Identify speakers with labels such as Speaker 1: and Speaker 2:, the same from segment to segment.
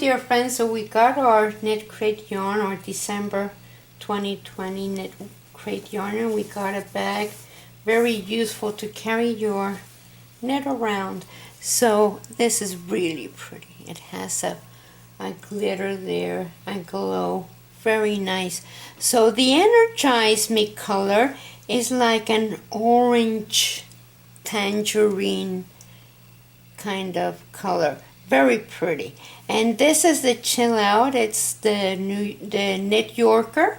Speaker 1: dear friends, so we got our Knitcrate yarn, our December 2020 Knitcrate yarn, and we got a bag. Very useful to carry your knit around. So this is really pretty. It has a glitter there, a glow. Very nice. So the Energize Me color is like an orange tangerine kind of color. Very pretty. And this is the Chill Out. It's the Knit Yorker.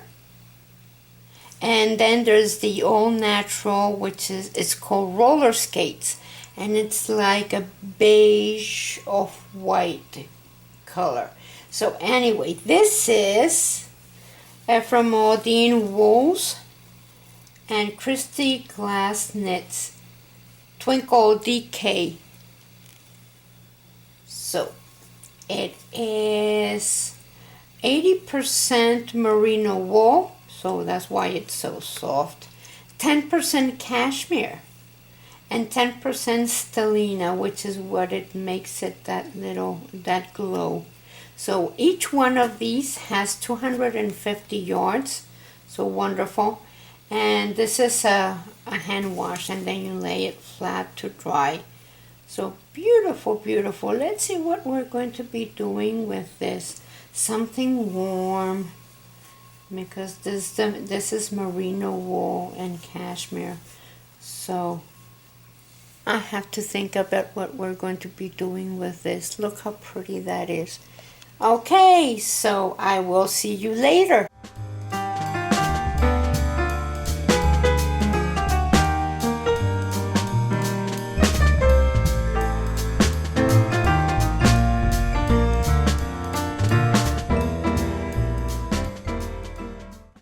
Speaker 1: And then there's the All Natural, which is, it's called Roller Skates. And it's like a beige off-white color. So anyway, this is from Audine Wools and Christy Glass Knits Twinkle DK. So it is 80% merino wool, so that's why it's so soft. 10% cashmere and 10% stellina, which is what it makes it that glow. So each one of these has 250 yards, so wonderful. And this is a hand wash, and then you lay it flat to dry. So beautiful, beautiful. Let's see what we're going to be doing with this. Something warm, because this is merino wool and cashmere. So I have to think about what we're going to be doing with this. Look how pretty that is. Okay, so I will see you later.